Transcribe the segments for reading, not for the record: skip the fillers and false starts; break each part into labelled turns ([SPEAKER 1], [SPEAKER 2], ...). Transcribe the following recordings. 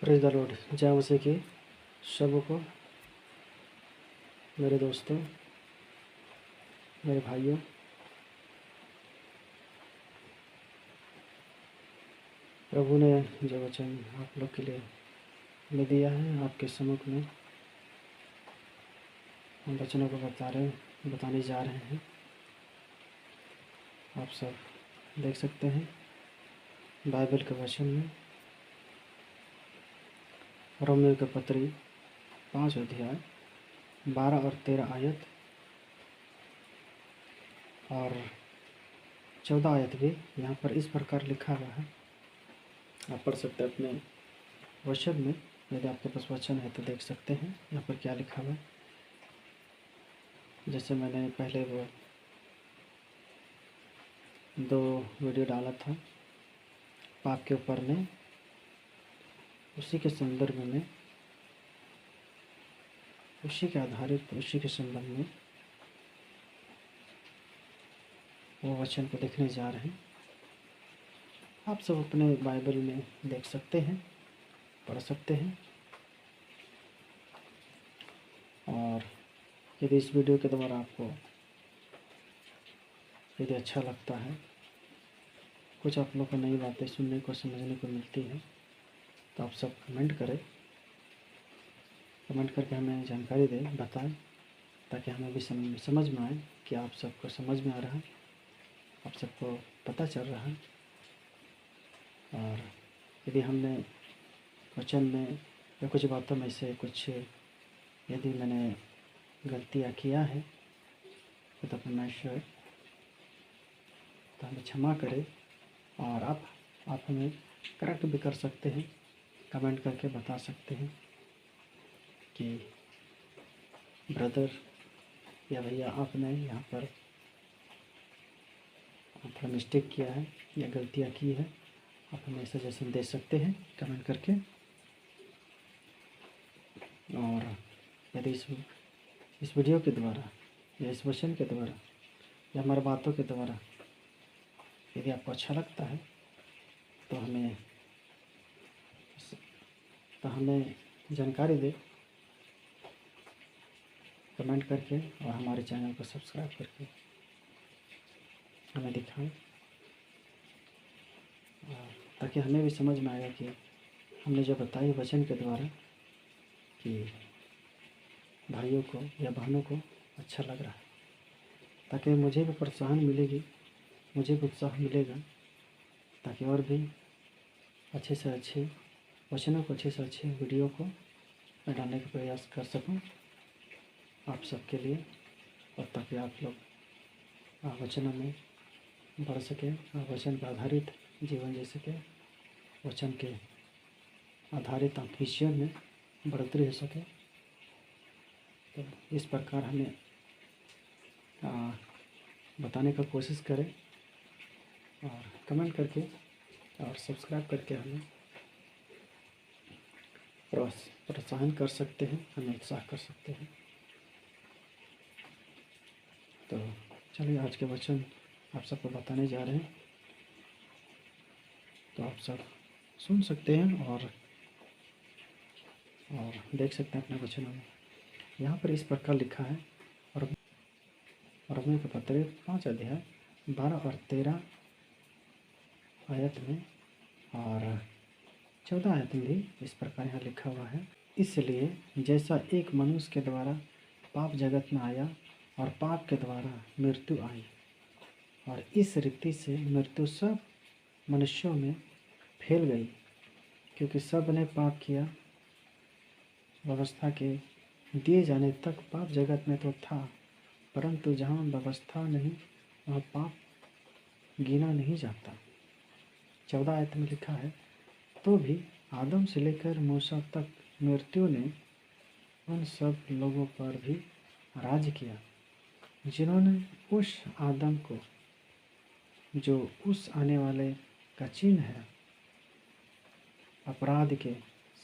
[SPEAKER 1] Praise the Lord. जय मसीह की सबों को, मेरे दोस्तों, मेरे भाइयों। प्रभु ने जो वचन आप लोग के लिए मैं दिया है, आपके सम्मुख में हम वचनों को बताने जा रहे हैं। आप सब देख सकते हैं बाइबल के वचन में रोमियो के पत्री 5 अध्याय 12 और 13 आयत और 14 आयत भी यहाँ पर इस प्रकार लिखा हुआ है। आप पढ़ सकते हैं अपने वचन में। यदि आपके पास वचन है तो देख सकते हैं यहाँ पर क्या लिखा हुआ है। जैसे मैंने पहले वो 2 वीडियो डाला था पाप के ऊपर में, उसी के संदर्भ में, उसी के आधारित, उसी के संबंध में वो वचन को देखने जा रहे हैं। आप सब अपने बाइबल में देख सकते हैं, पढ़ सकते हैं। और यदि इस वीडियो के द्वारा आपको यदि अच्छा लगता है, कुछ आप लोग को नई बातें सुनने को, समझने को मिलती है, तो आप सब कमेंट करें। कमेंट करके हमें जानकारी दें, बताएं, ताकि हमें भी समझ में आए कि आप सबको समझ में आ रहा है, आप सबको पता चल रहा है। और यदि हमने वचन में या कुछ बातों में से कुछ यदि मैंने गलतियाँ किया है तो परमेश्वर तो हमें क्षमा करें। और आप हमें करेक्ट भी कर सकते हैं, कमेंट करके बता सकते हैं कि ब्रदर या भैया आपने यहाँ पर थोड़ा मिस्टेक किया है या गलतियाँ की है। आप हमें सजेशन दे सकते हैं कमेंट करके। और यदि इस वीडियो के द्वारा या इस वचन के द्वारा या हमारी बातों के द्वारा यदि आपको अच्छा लगता है तो हमें जानकारी दें कमेंट करके, और हमारे चैनल को सब्सक्राइब करके हमें दिखाएं, ताकि हमें भी समझ में आएगा कि हमने जो बताई वचन के द्वारा कि भाइयों को या बहनों को अच्छा लग रहा है, ताकि मुझे भी प्रोत्साहन मिलेगी, मुझे भी उत्साह मिलेगा, ताकि और भी अच्छे से अच्छे वचनों को, अच्छे से अच्छे वीडियो को मैं डालने का प्रयास कर सकूं आप सबके लिए, और ताकि आप लोग वचनों में बढ़ सकें, वचन पर आधारित जीवन जी सके, वचन के आधारित आप विषयों में बढ़ोतरी हो सके। तो इस प्रकार हमें बताने का कोशिश करें, और कमेंट करके और सब्सक्राइब करके हमें प्रोत्साहन कर सकते हैं, हमें उत्साह कर सकते हैं। तो चलिए आज के वचन आप सबको बताने जा रहे हैं, तो आप सब सुन सकते हैं और देख सकते हैं अपने वचनों में। यहाँ पर इस प्रकार लिखा है, और रोमियो के पत्र 5 अध्याय 12 और 13 आयत में और 14 आयत में भी इस प्रकार यहाँ लिखा हुआ है। इसलिए जैसा एक मनुष्य के द्वारा पाप जगत में आया और पाप के द्वारा मृत्यु आई, और इस रीति से मृत्यु सब मनुष्यों में फैल गई, क्योंकि सब ने पाप किया। व्यवस्था के दिए जाने तक पाप जगत में तो था, परंतु जहाँ व्यवस्था नहीं वहाँ पाप गिना नहीं जाता। 14 आयत में लिखा है, तो भी आदम से लेकर मूसा तक मृत्यु ने उन सब लोगों पर भी राज किया जिन्होंने उस आदम को, जो उस आने वाले का चिन्ह है, अपराध के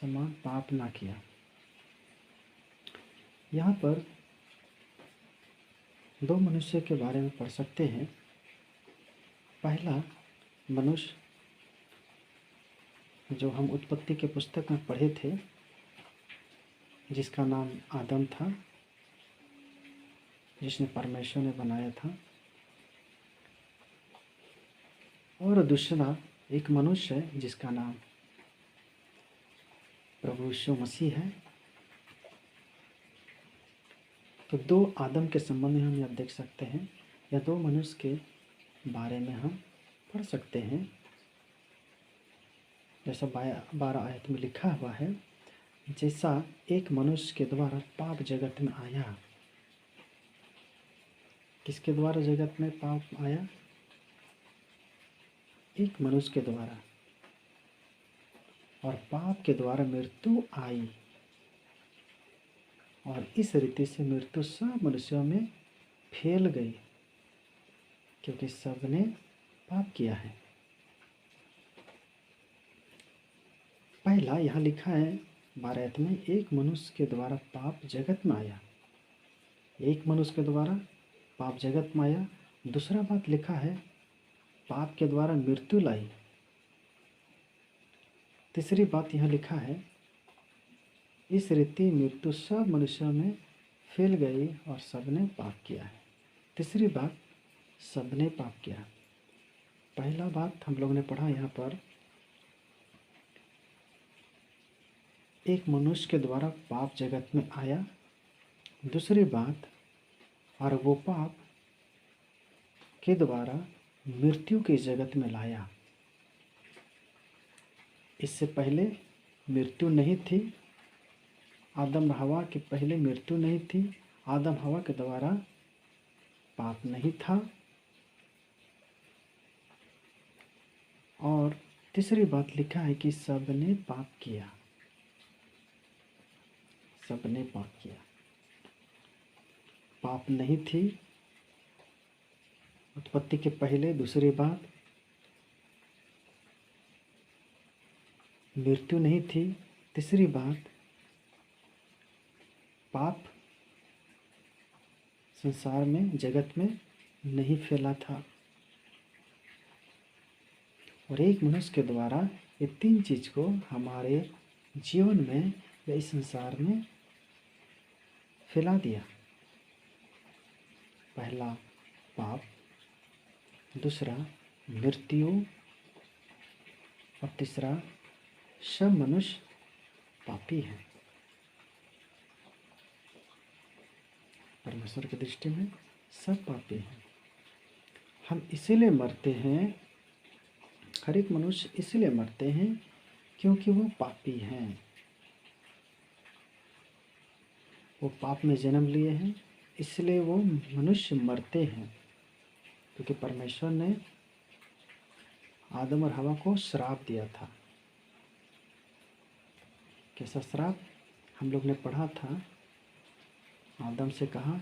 [SPEAKER 1] समान पाप ना किया। यहाँ पर 2 मनुष्य के बारे में पढ़ सकते हैं। पहला मनुष्य जो हम उत्पत्ति के पुस्तक में पढ़े थे, जिसका नाम आदम था, जिसने परमेश्वर ने बनाया था, और दूसरा एक मनुष्य है जिसका नाम प्रभु यीशु मसीह है। तो दो आदम के संबंध में हम यह देख सकते हैं, या दो मनुष्य के बारे में हम पढ़ सकते हैं। जैसा 12 आयत में लिखा हुआ है, जैसा एक मनुष्य के द्वारा पाप जगत में आया। किसके द्वारा जगत में पाप आया? एक मनुष्य के द्वारा, और पाप के द्वारा मृत्यु आई, और इस रीति से मृत्यु सब मनुष्यों में फैल गई, क्योंकि सबने पाप किया है। पहला यहाँ लिखा है 12 आयत में, एक मनुष्य के द्वारा पाप जगत में आया। एक मनुष्य के द्वारा पाप जगत में आया। दूसरा बात लिखा है, पाप के द्वारा मृत्यु लाई। तीसरी बात यहाँ लिखा है, इस रीति मृत्यु सब मनुष्यों में फैल गई और सबने पाप किया है। तीसरी बात, सबने पाप किया। पहला बात हम लोग ने पढ़ा यहाँ पर, एक मनुष्य के द्वारा पाप जगत में आया। दूसरी बात, और वो पाप के द्वारा मृत्यु के जगत में लाया। इससे पहले मृत्यु नहीं थी, आदम हवा के पहले मृत्यु नहीं थी, आदम हवा के द्वारा पाप नहीं था। और तीसरी बात लिखा है कि सबने पाप किया। सबने पाप किया। पाप नहीं थी उत्पत्ति के पहले। दूसरी बात, मृत्यु नहीं थी। तीसरी बात, पाप संसार में, जगत में नहीं फैला था। और एक मनुष्य के द्वारा ये तीन चीज को हमारे जीवन में या इस संसार में फैला दिया। पहला पाप, दूसरा मृत्यु, और तीसरा सब मनुष्य पापी हैं। परमेश्वर की दृष्टि में सब पापी हैं। हम इसीलिए मरते हैं, हर एक मनुष्य इसीलिए मरते हैं क्योंकि वो पापी हैं। वो पाप में जन्म लिए हैं, इसलिए वो मनुष्य मरते हैं। क्योंकि परमेश्वर ने आदम और हवा को श्राप दिया था। कैसा श्राप? हम लोग ने पढ़ा था, आदम से कहा,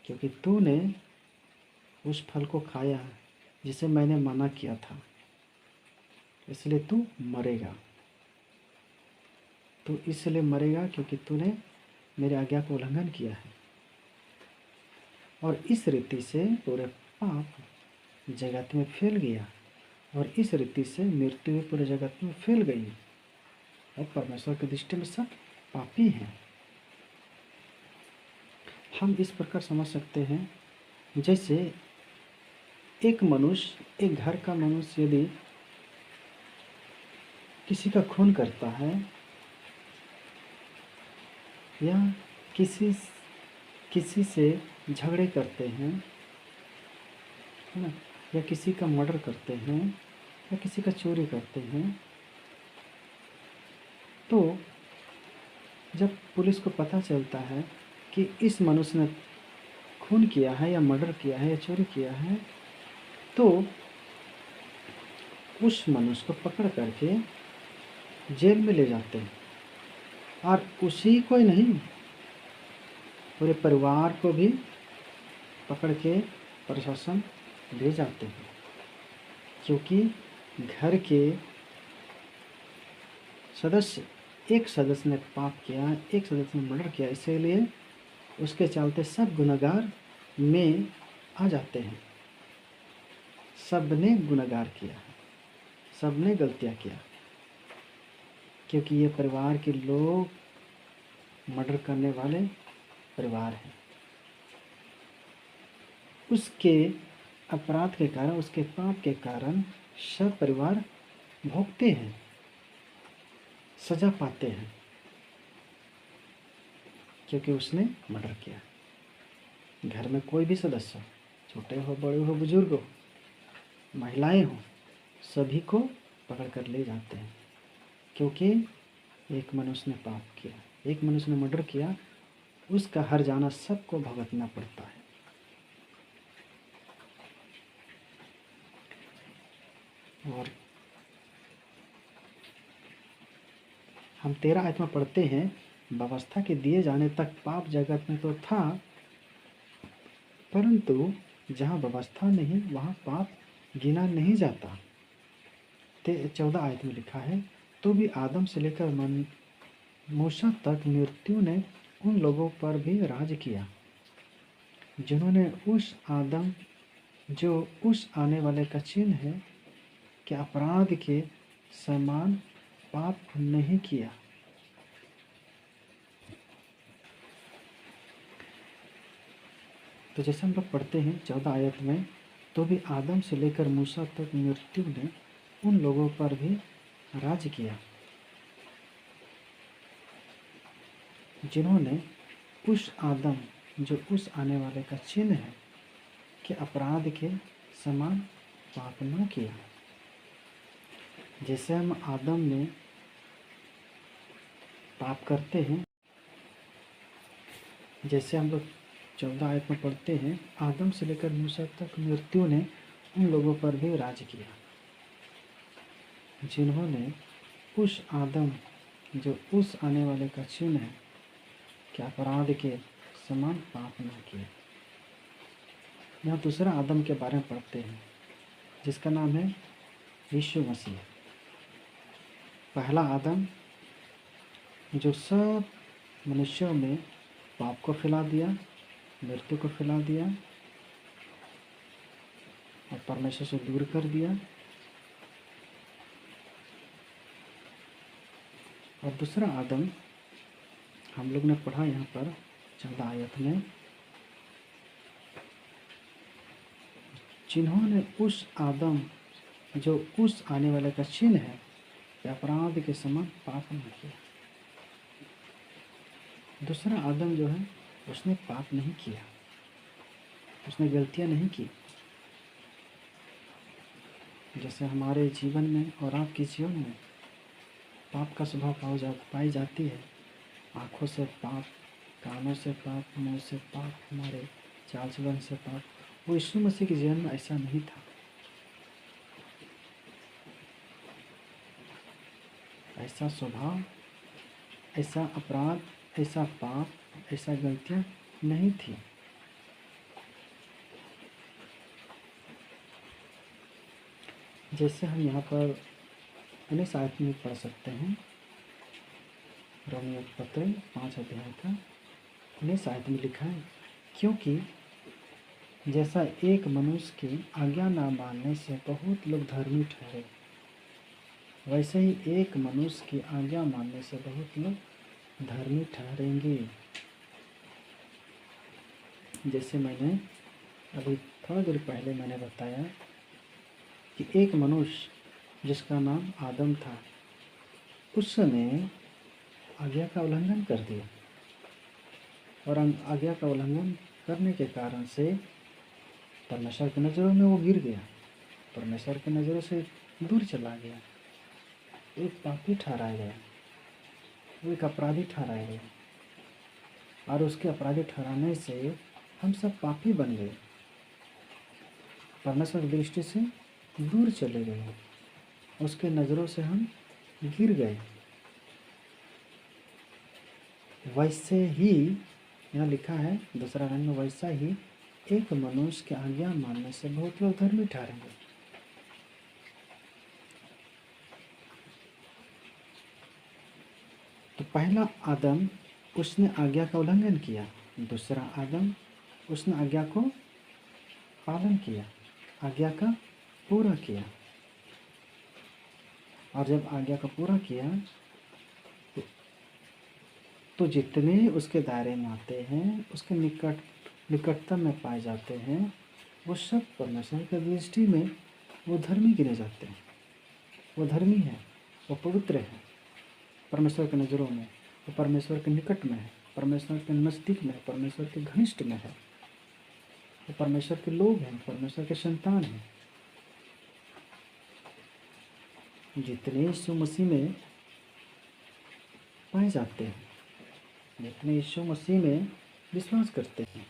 [SPEAKER 1] क्योंकि तूने उस फल को खाया जिसे मैंने मना किया था, इसलिए तू मरेगा। तू इसलिए मरेगा क्योंकि तूने मेरे आज्ञा को उल्लंघन किया है। और इस रीति से पूरे पाप जगत में फैल गया, और इस रीति से मृत्यु पूरे जगत में फैल गई, और परमेश्वर की दृष्टि में सब पापी हैं। हम इस प्रकार समझ सकते हैं, जैसे एक मनुष्य, एक घर का मनुष्य यदि किसी का खून करता है, या किसी से झगड़े करते हैं, है ना, या किसी का मर्डर करते हैं, या किसी का चोरी करते हैं, तो जब पुलिस को पता चलता है कि इस मनुष्य ने खून किया है, या मर्डर किया है, या चोरी किया है, तो उस मनुष्य को पकड़ करके जेल में ले जाते हैं। और उसी को ही नहीं, पूरे परिवार को भी पकड़ के प्रशासन ले जाते हैं। क्योंकि घर के सदस्य, एक सदस्य ने पाप किया, एक सदस्य ने मर्डर किया, इसीलिए उसके चलते सब गुनहगार में आ जाते हैं। सब ने गुनहगार किया, सब ने गलतियाँ किया। क्योंकि ये परिवार के लोग मर्डर करने वाले परिवार हैं। उसके अपराध के कारण, उसके पाप के कारण सब परिवार भोगते हैं, सजा पाते हैं, क्योंकि उसने मर्डर किया। घर में कोई भी सदस्य हो, छोटे हो, बड़े हो, बुजुर्ग हो, महिलाएं हो, सभी को पकड़ कर ले जाते हैं, क्योंकि एक मनुष्य ने पाप किया, एक मनुष्य ने मर्डर किया, उसका हर जाना सबको भुगतना पड़ता है। और हम 13 आयत में पढ़ते हैं, व्यवस्था के दिए जाने तक पाप जगत में तो था, परंतु जहाँ व्यवस्था नहीं वहाँ पाप गिना नहीं जाता। 14 आयत में लिखा है, तो भी आदम से लेकर मूसा तक मृत्यु ने उन लोगों पर भी राज किया जिन्होंने उस आदम जो उस आने वाले का चिन्ह है कि अपराध के समान पाप नहीं किया। तो जैसे हम लोग पढ़ते हैं 14 आयत में, तो भी आदम से लेकर मूसा तक मृत्यु ने उन लोगों पर भी राज किया जिन्होंने उस आदम जो उस आने वाले का चिन्ह है कि अपराध के समान पाप न किया। जैसे हम आदम में पाप करते हैं, जैसे हम लोग 14 आयत में पढ़ते हैं, आदम से लेकर मूसा तक मृत्यु ने उन लोगों पर भी राज किया जिन्होंने उस आदम जो उस आने वाले का चिन्ह है कि अपराध के समान पाप न किया। यहाँ दूसरा आदम के बारे में पढ़ते हैं जिसका नाम है यीशु मसीह। पहला आदम जो सब मनुष्यों में पाप को फैला दिया, मृत्यु को फैला दिया और परमेश्वर से दूर कर दिया। और दूसरा आदम हम लोग ने पढ़ा यहाँ पर 14 आयत में, जिन्होंने उस आदम जो उस आने वाले का चिन्ह है कि अपराध के समान पाप न किया। दूसरा आदम जो है उसने पाप नहीं किया, उसने गलतियां नहीं की। जैसे हमारे जीवन में और आपके जीवन में पाप का स्वभाव पाई जाती है, आँखों से पाप, कानों से पाप, मुँह से पाप, हमारे चाल चलन से पाप, वो यीशु मसीह के जीवन में ऐसा नहीं था। ऐसा स्वभाव, ऐसा अपराध, ऐसा पाप, ऐसा गलतियाँ नहीं थी। जैसे हम यहाँ पर 19 आयत में पढ़ सकते हैं, रोमियो पत्र 5 अध्याय का 19 आयत में लिखा है, क्योंकि जैसा एक मनुष्य की आज्ञा न मानने से बहुत लोग धर्मी ठहरे, वैसे ही एक मनुष्य की आज्ञा मानने से बहुत लोग धर्मी ठहरेंगे। जैसे मैंने अभी थोड़ा देर पहले मैंने बताया कि एक मनुष्य जिसका नाम आदम था, उसने आज्ञा का उल्लंघन कर दिया और आज्ञा का उल्लंघन करने के कारण से परमेश्वर की नज़रों में वो गिर गया, परमेश्वर की नज़रों से दूर चला गया, एक पापी ठहराया गया, वो एक अपराधी ठहराया गया। और उसके अपराधी ठहराने से हम सब पापी बन गए, परमेश्वर की दृष्टि से दूर चले गए, उसके नज़रों से हम गिर गए। वैसे ही यहाँ लिखा है दूसरा रंग में, वैसा ही एक मनुष्य की आज्ञा मानने से बहुत लोग धर्मी ठहरेंगे। तो पहला आदम उसने आज्ञा का उल्लंघन किया, दूसरा आदम उसने आज्ञा को पालन किया, आज्ञा का पूरा किया। और जब आज्ञा का पूरा किया तो जितने उसके दायरे में आते हैं, उसके निकटतम में पाए जाते हैं, वो सब परमेश्वर की दृष्टि में वो धर्मी गिने जाते हैं। वो धर्मी है, वो पवित्र है परमेश्वर की नज़रों में। वो परमेश्वर के निकट में है, परमेश्वर के नज़दीक में है, परमेश्वर के घनिष्ठ में है। वो परमेश्वर के लोग हैं, परमेश्वर के संतान हैं। जितने यीशु मसीह में पाए जाते हैं, जितने यीशु मसीह में विश्वास करते हैं,